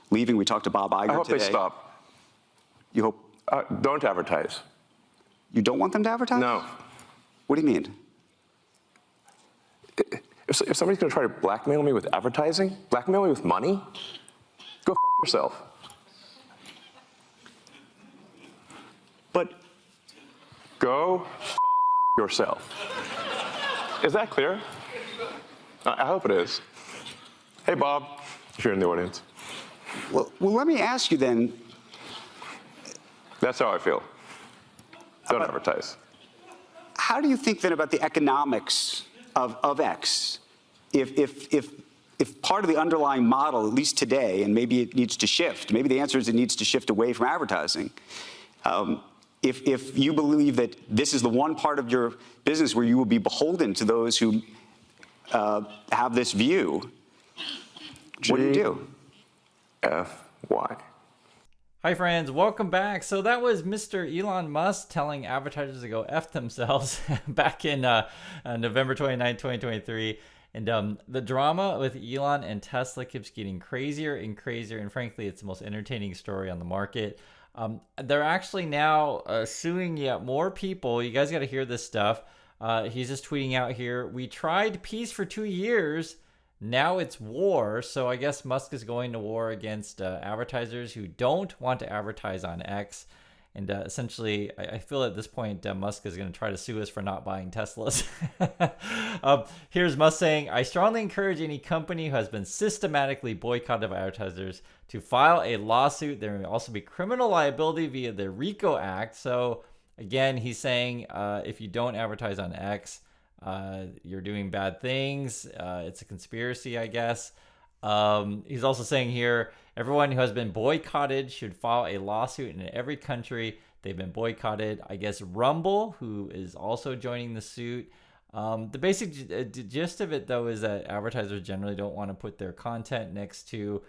leaving. We talked to Bob Iger I hope today. they stop. You hope Don't advertise. you don't want them to advertise? No. What do you mean? If somebody's going to try to blackmail me with advertising, blackmail me with money, go f yourself. But Go f yourself. Is that clear? I hope it is. Hey, Bob, if you're in the audience. well, let me ask you then. That's how I feel. Don't advertise. How do you think then about the economics of X? If part of the underlying model, at least today, and maybe it needs to shift, maybe the answer is it needs to shift away from advertising. If you believe that this is the one part of your business where you will be beholden to those who have this view, what do you do? F-Y. Hi friends, welcome back. So that was Mr. Elon Musk telling advertisers to go F themselves back in November 29, 2023. And the drama with Elon and Tesla keeps getting crazier and crazier. And frankly, it's the most entertaining story on the market. They're actually now suing yet more people. You guys got to hear this stuff. He's just tweeting out here, "We tried peace for 2 years. Now it's war." So I guess Musk is going to war against advertisers who don't want to advertise on X. And essentially, I feel at this point, Musk is going to try to sue us for not buying Teslas. Here's Musk saying, "I strongly encourage any company who has been systematically boycotted by advertisers to file a lawsuit. There may also be criminal liability via the RICO Act." So again, he's saying if you don't advertise on X, you're doing bad things. It's a conspiracy, I guess. He's also saying here, everyone who has been boycotted should file a lawsuit in every country they've been boycotted. I guess Rumble, who is also joining the suit. The basic gist of it, though, is that advertisers generally don't want to put their content next to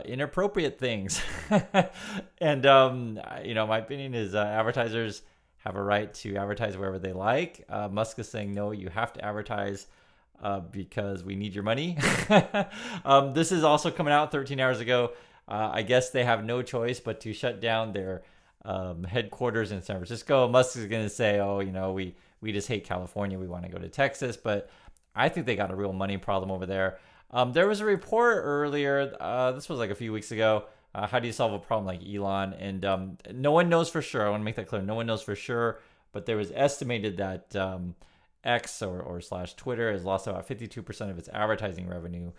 inappropriate things. And, my opinion is advertisers have a right to advertise wherever they like. Musk is saying, no, you have to advertise because we need your money. This is also coming out 13 hours ago. I guess they have no choice but to shut down their headquarters in San Francisco. Musk is going to say, oh, we just hate California. We want to go to Texas. But I think they got a real money problem over there. There was a report earlier. This was like a few weeks ago. How do you solve a problem like Elon? And no one knows for sure. I want to make that clear. No one knows for sure. But there was estimated that X or / Twitter has lost about 52% of its advertising revenue,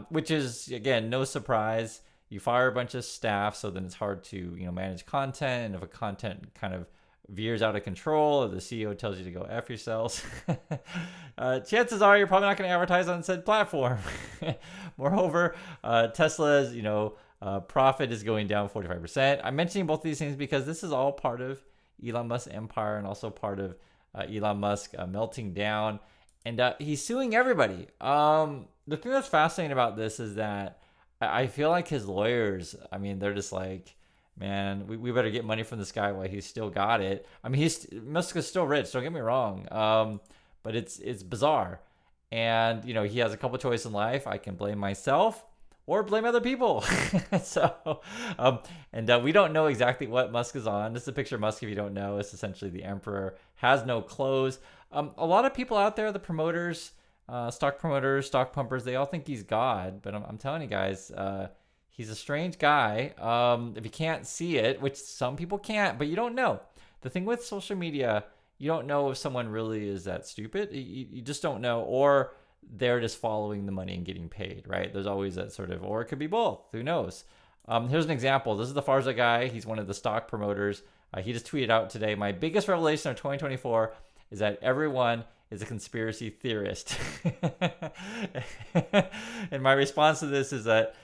which is, again, no surprise. You fire a bunch of staff, so then it's hard to manage content. And if a content kind of veers out of control, or the CEO tells you to go F yourselves, chances are you're probably not going to advertise on said platform. Moreover, Tesla's profit is going down 45%. I'm mentioning both of these things because this is all part of Elon Musk's empire and also part of Elon Musk melting down. And he's suing everybody. The thing that's fascinating about this is that I feel like his lawyers, they're just like, man, we better get money from this guy while he's still got it. Musk is still rich, don't get me wrong. But it's bizarre. And, he has a couple choices in life. I can blame myself or blame other people. We don't know exactly what Musk is on. This is a picture of Musk, if you don't know. It's essentially the emperor, has no clothes. A lot of people out there, the promoters, stock promoters, stock pumpers, they all think he's God. But I'm telling you guys, he's a strange guy. If you can't see it, which some people can't, but you don't know. The thing with social media, you don't know if someone really is that stupid. You just don't know. Or they're just following the money and getting paid, right? There's always that sort of, or it could be both. Who knows? Here's an example. This is the Farza guy. He's one of the stock promoters. He just tweeted out today, "My biggest revelation of 2024 is that everyone is a conspiracy theorist." And my response to this is that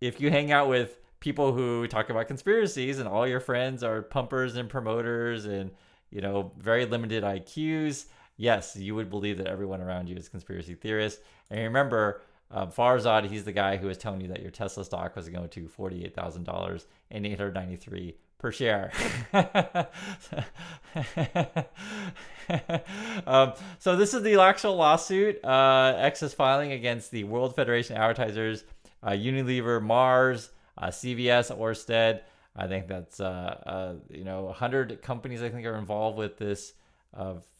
if you hang out with people who talk about conspiracies and all your friends are pumpers and promoters and, very limited IQs, yes, you would believe that everyone around you is conspiracy theorists. And remember, Farzad, he's the guy who was telling you that your Tesla stock was going to $48,000 and $893 per share. So this is the actual lawsuit X is filing against the World Federation of Advertisers, Unilever, Mars, CVS, Orsted. I think that's 100 companies I think are involved with this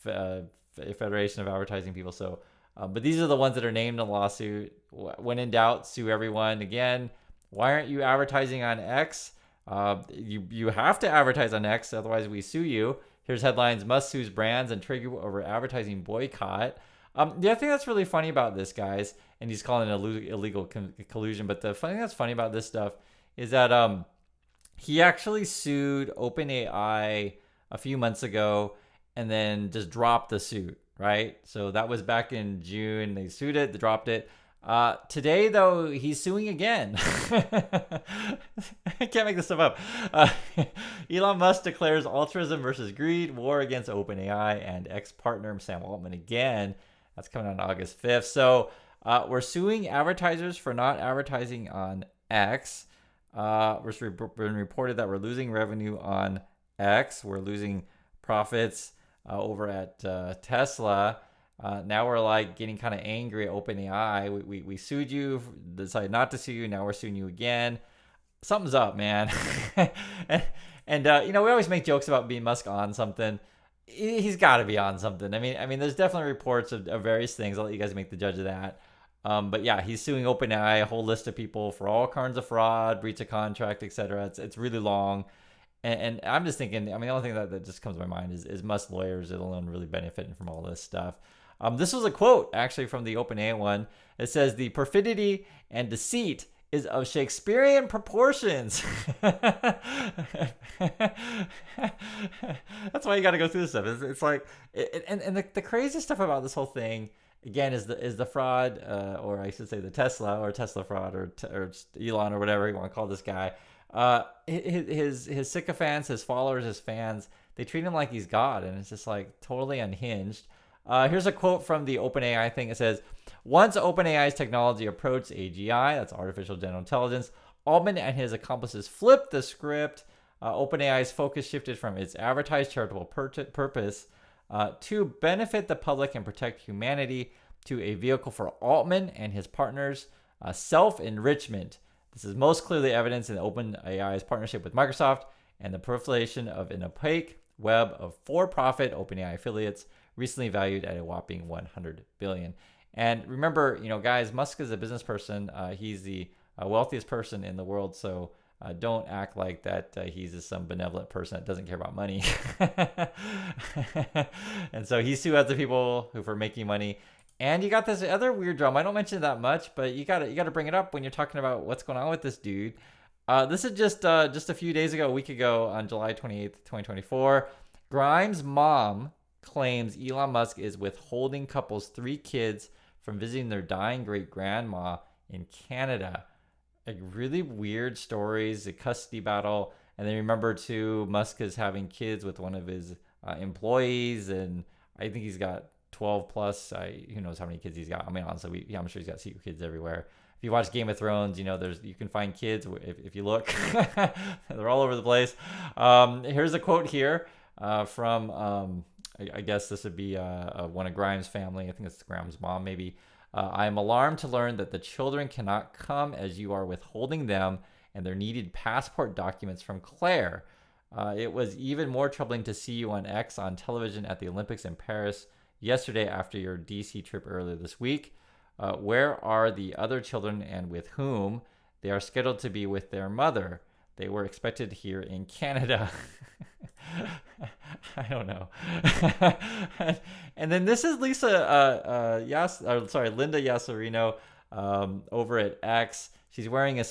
Federation of Advertising people. So, but these are the ones that are named in the lawsuit. When in doubt, sue everyone. Again, why aren't you advertising on X? You have to advertise on X, otherwise we sue you. Here's headlines: Musk sues brands and trigger over advertising boycott. The other thing that's really funny about this, guys, and he's calling it illegal collusion, but the thing that's funny about this stuff is that he actually sued OpenAI a few months ago and then just dropped the suit, right? So that was back in June. They sued it, they dropped it. Today, though, he's suing again. I can't make this stuff up. Elon Musk declares altruism versus greed, war against OpenAI and ex-partner Sam Altman again. That's coming on August 5th. So we're suing advertisers for not advertising on X. It's been reported that we're losing revenue on X. We're losing profits over at Tesla. Now we're like getting kind of angry at OpenAI. We sued you, decided not to sue you. Now we're suing you again. Something's up, man. and we always make jokes about being Musk on something. He's got to be on something. I mean, there's definitely reports of various things. I'll let you guys make the judge of that. But yeah, he's suing OpenAI, a whole list of people for all kinds of fraud, breach of contract, etc. It's really long. And I'm just thinking, the only thing that just comes to my mind is Musk lawyers alone really benefiting from all this stuff. This was a quote actually from the OpenAI one. It says, "The perfidy and deceit is of Shakespearean proportions." That's why you got to go through this stuff. It's like, and the craziest stuff about this whole thing, again, is the fraud, or I should say the Tesla fraud, or Elon, or whatever you want to call this guy. His sycophants, his followers, his fans, they treat him like he's God, and it's just like totally unhinged. Here's a quote from the OpenAI thing. It says, "Once OpenAI's technology approached AGI, that's artificial general intelligence, Altman and his accomplices flipped the script. OpenAI's focus shifted from its advertised charitable purpose to benefit the public and protect humanity to a vehicle for Altman and his partners' self-enrichment. This is most clearly evidenced in OpenAI's partnership with Microsoft and the proliferation of an opaque web of for-profit OpenAI affiliates, recently valued at a whopping $100 billion. And remember, guys, Musk is a business person. He's the wealthiest person in the world. So don't act like that he's just some benevolent person that doesn't care about money. And so he sued other people who for making money. And you got this other weird drama. I don't mention it that much, but you got to bring it up when you're talking about what's going on with this dude. This is just a few days ago, a week ago, on July 28th, 2024. Grimes' mom claims Elon Musk is withholding couples 3 kids from visiting their dying great-grandma in Canada. Like, really weird stories, a custody battle. And then remember, too, Musk is having kids with one of his employees, and I think he's got 12 plus. Who knows how many kids he's got. Honestly, I'm sure he's got secret kids everywhere. If you watch Game of Thrones, you can find kids if you look. They're all over the place. Here's a quote here from... I guess this would be one of Grimes' family. I think it's Grimes' mom, maybe. "I am alarmed to learn that the children cannot come as you are withholding them and their needed passport documents from Claire. It was even more troubling to see you on X on television at the Olympics in Paris yesterday after your DC trip earlier this week. Where are the other children and with whom? They are scheduled to be with their mother. They were expected here in Canada." I don't know. And then this is Linda Yasserino over at X. She's wearing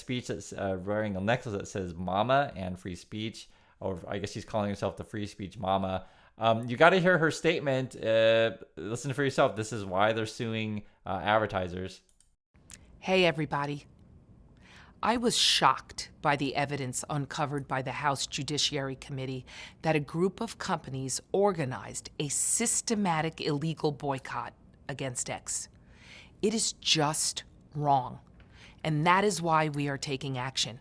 wearing a necklace that says "Mama" and free speech, or I guess she's calling herself the free speech mama. You got to hear her statement. Listen for yourself. This is why they're suing advertisers. Hey, everybody. I was shocked by the evidence uncovered by the House Judiciary Committee that a group of companies organized a systematic illegal boycott against X. It is just wrong, and that is why we are taking action.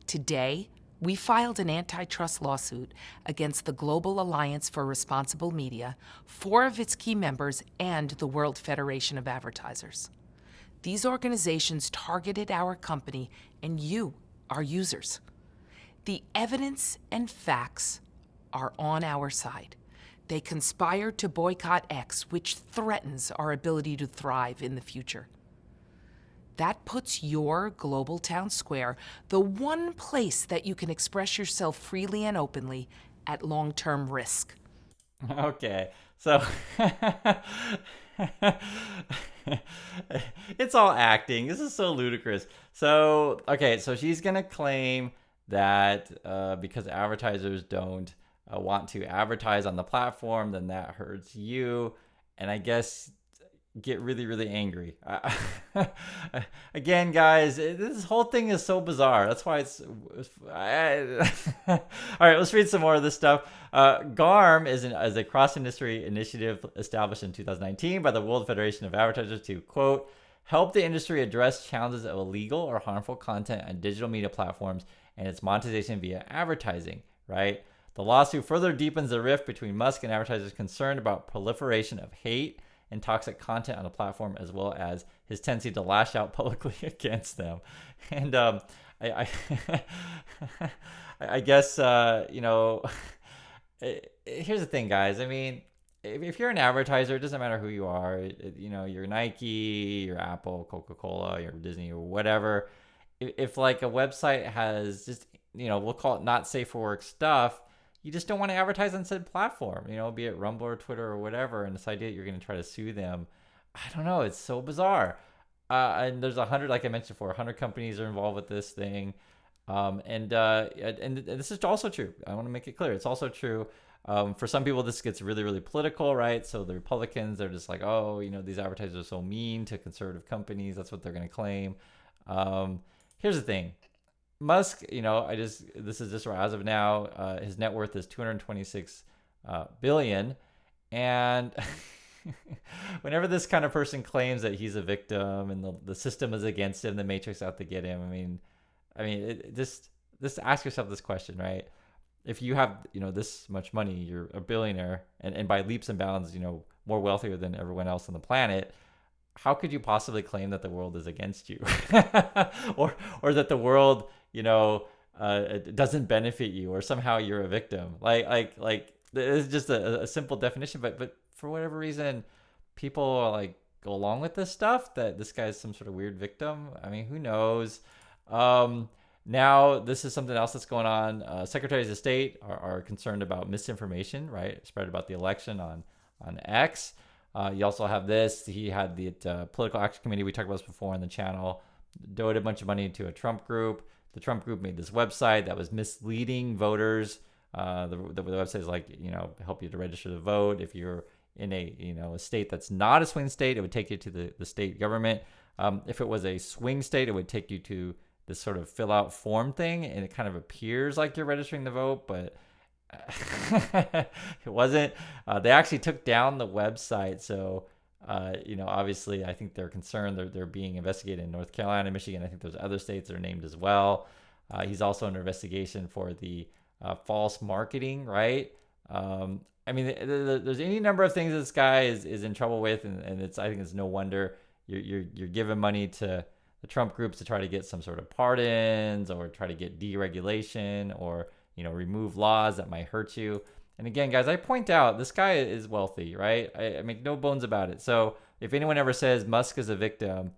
Today, we filed an antitrust lawsuit against the Global Alliance for Responsible Media, 4 of its key members, and the World Federation of Advertisers. These organizations targeted our company, and you, our users. The evidence and facts are on our side. They conspire to boycott X, which threatens our ability to thrive in the future. That puts your global town square, the one place that you can express yourself freely and openly, at long-term risk. Okay, so it's all acting. This is so ludicrous. So, okay, so she's going to claim that because advertisers don't want to advertise on the platform, then that hurts you. And I guess get really, really angry. Again, guys, this whole thing is so bizarre. That's why all right, let's read some more of this stuff. GARM is a cross-industry initiative established in 2019 by the World Federation of Advertisers to, quote, help the industry address challenges of illegal or harmful content on digital media platforms and its monetization via advertising, right? The lawsuit further deepens the rift between Musk and advertisers concerned about proliferation of hate and toxic content on the platform, as well as his tendency to lash out publicly against them. And I guess, here's the thing, guys. I mean, if you're an advertiser, it doesn't matter who you are. You're Nike, you're Apple, Coca-Cola, you're Disney, or whatever. If like a website has just, we'll call it not safe for work stuff, you just don't want to advertise on said platform, be it Rumble or Twitter or whatever. And this idea that you're going to try to sue them, I don't know. It's so bizarre. And there's 100, like I mentioned before, 100 companies are involved with this thing. And this is also true. I want to make it clear. It's also true. For some people, this gets really, really political, right? So the Republicans, they're just like, oh, these advertisers are so mean to conservative companies. That's what they're going to claim. Here's the thing. Musk, this is just as of now, his net worth is 226 billion. And whenever this kind of person claims that he's a victim and the system is against him, the Matrix out to get him, just ask yourself this question, right? If you have, this much money, you're a billionaire, and by leaps and bounds, more wealthier than everyone else on the planet, how could you possibly claim that the world is against you, or that the world, it doesn't benefit you, or somehow you're a victim? Like it's just a simple definition, but for whatever reason, people go along with this stuff, that this guy's some sort of weird victim. I mean, who knows? Now, this is something else that's going on. Secretaries of State are concerned about misinformation, right? Spread about the election on X. You also have this. He had the Political Action Committee. We talked about this before on the channel. Donated a bunch of money to a Trump group. The Trump group made this website that was misleading voters. The website is help you to register to vote. If you're in a state that's not a swing state, it would take you to the state government. If it was a swing state, it would take you to this sort of fill out form thing, and it kind of appears like you're registering to vote, but it wasn't. They actually took down the website, so obviously I think they're concerned. They're being investigated in North Carolina, Michigan. I think there's other states that are named as well. He's also under investigation for the false marketing, right? There's any number of things this guy is in trouble with, and I think it's no wonder you're giving money to the Trump groups to try to get some sort of pardons, or try to get deregulation, or remove laws that might hurt you. And again, guys, I point out this guy is wealthy, right? I make no bones about it. So if anyone ever says Musk is a victim,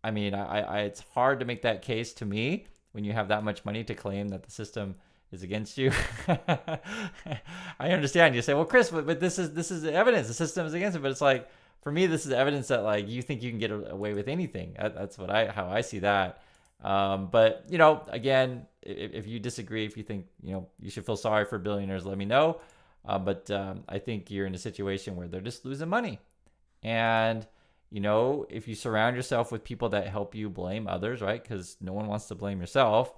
it's hard to make that case to me when you have that much money to claim that the system is against you. I understand. You say, well, Chris, but this is evidence. The system is against it. But it's like, for me, this is evidence that you think you can get away with anything. That's how I see that. But again, if you disagree, if you think you should feel sorry for billionaires, let me know. But I think you're in a situation where they're just losing money, and if you surround yourself with people that help you blame others, right? Because no one wants to blame yourself,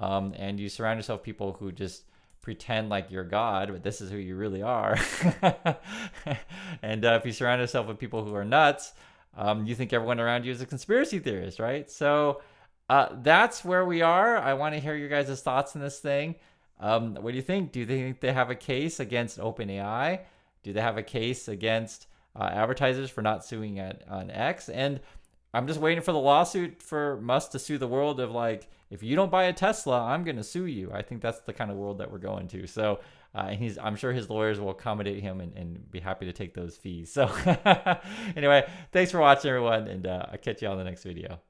and you surround yourself with people who just pretend like you're God, but this is who you really are. And if you surround yourself with people who are nuts, you think everyone around you is a conspiracy theorist, right? So that's where we are. I want to hear your guys' thoughts on this thing. What do you think? Do you think they have a case against OpenAI? Do they have a case against advertisers for not suing on X? And I'm just waiting for the lawsuit for Musk to sue the world of like, if you don't buy a Tesla, I'm going to sue you. I think that's the kind of world that we're going to. So I'm sure his lawyers will accommodate him and be happy to take those fees. So anyway, thanks for watching, everyone, and I'll catch you on the next video.